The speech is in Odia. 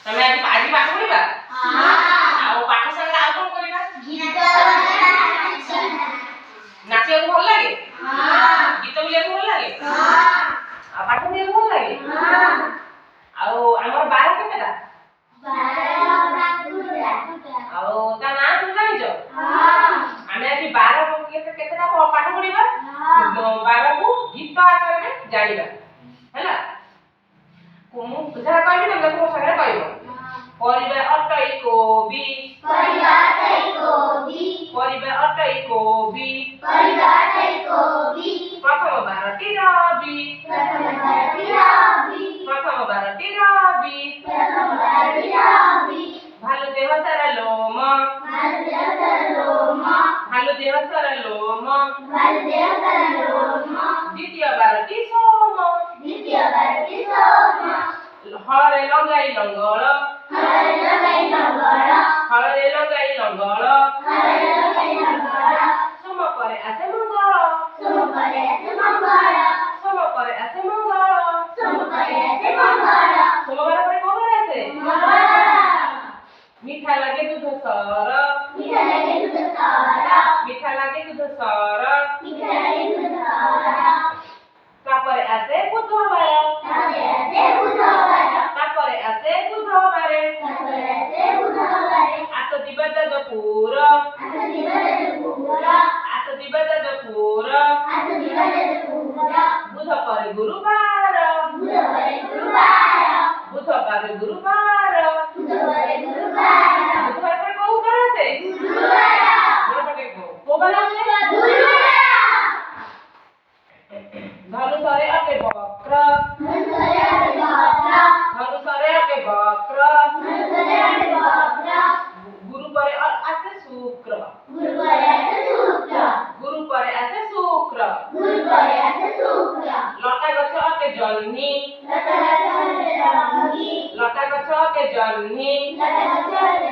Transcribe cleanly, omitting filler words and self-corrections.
ତମେ ଆଜି ଆଜି ପାଠ ପଢିବା ଆଉ ପାଠ ସାଙ୍ଗରେ ଆଉ କଣ କରିବା? ନାଚିବାକୁ ଭଲ ଲାଗେ? ଗୀତ ବୋଲିବାକୁ ଭଲ ଲାଗେ? ଆଉ ପାଠ ପଢିବାକୁ ଭଲ ଲାଗେ? ଆଉ ଆମର ବାର କେତେଟା? ଆଉ ତା ନାଁ ସବୁ ଜାଣିଛ? ଆମେ ଆଜି ବାର କେତେଟା ପାଠ ପଢିବା? 12କୁ ଗୀତ ଆକାରରେ ଜାଣିବା ହେଲା। ମୁଁ ଯାହା କହିବି ତମେ ମୋ ସାଙ୍ଗରେ କହିବ। ପରିବା ଅଟଇ କୋବି, ପରିବା ଅଟଇ କୋବି, ପରିବା ଅଟଇ କୋବି, ପରିବା ଅଟଇ କୋବି। ପ୍ରଥମ ବାରଟି ରବି, ପ୍ରଥମ ବାରଟି ରବି, ପ୍ରଥମ ବାରଟି ରବି, ପ୍ରଥମ ବାରଟି ରବି। ଭାଲୁ ଦେହ ସାରା ଲୋମ, ଭାଲୁ ଦେହ ସାରା ଲୋମ, ଭାଲୁ ଦେହ ସାରା ଲୋମ, ଭାଲୁ ଦେହ ସାରା ଲୋମ। ଦ୍ୱିତୀୟ ବାରଟି ସୋମ, ଦ୍ୱିତୀୟ ବାରଟି ସୋମ। ହଳରେ ଲଗାଇ ଲଙ୍ଗଳ, ହଳରେ ଲଗାଇ ଲଙ୍ଗଳ, ହଳରେ ଲଗାଇ ଲଙ୍ଗଳ, ହଳରେ ଲଗାଇ ଲଙ୍ଗଳ। ସୋମ ପରେ ଆସେ ମଙ୍ଗଳ, ସୋମ ପରେ ଆସେ ମଙ୍ଗଳ, ସୋମ ପରେ ଆସେ ମଙ୍ଗଳ, ସୋମ ପରେ ଆସେ ମଙ୍ଗଳ। ସୋମବାର ପରେ କୋଉ ବାର ଆସେ? ମିଠା ଲାଗେ ଦୁଧ ସର, ମିଠା ଲାଗେ ଦୁଧ ସର, ମିଠା ଲାଗେ ଦୁଧ ସର, ମିଠା ଲାଗେ ଦୁଧ ସର। ତାପରେ ଆସେ ବୁଧବାର, ତାପରେ ଆସେ ବୁଧବାର, ତାପରେ ଆସେ ବୁଧବାର, ତାପରେ ଆସେ ବୁଧବାର। ଆସ ଯିବା ଯାଜପୁର, ଆସ ଯିବା ଯାଜପୁର, ଆସ ଯିବା ଯାଜପୁର, ଆସ ଯିବା ଯାଜପୁର। ବୁଧ ପରେ ଗୁରୁବାର, ବୁଧ ପରେ ଗୁରୁବାର, ବୁଧ ପରେ ଗୁରୁବାର, ବୁଧ ପରେ ଗୁରୁବାର। ବୁଧବାର ପରେ କୋଉ ବାର ଆସେ? ଗୁରୁବାର। କୋଉ ବାର ଆସେ? ଗୁରୁବାର। ଧନୁଷରେ ଅଟେ ବକ୍ର, ଧନୁଷରେ ଅଟେ ବକ୍ର, ଧନୁଷରେ ଅଟେ ବକ୍ର, ଧନୁଷରେ ଅଟେ ବକ୍ର। ଗୁରୁ ପରେ ଆସେ ଶୁକ୍ର, ଗୁରୁ ପରେ ଆସେ ଶୁକ୍ର, ଗୁରୁ ପରେ ଆସେ ଶୁକ୍ର, ଗୁରୁ ପରେ ଆସେ ଶୁକ୍ର। ଲଟା ଗଛ ଅଟେ ଜହ୍ନି, ଲଟା ଗଛ ଅଟେ ଜହ୍ନି, ଲଟା ଗଛ ଅଟେ ଜହ୍ନି, ଲଟା ଗଛ ଅଟେ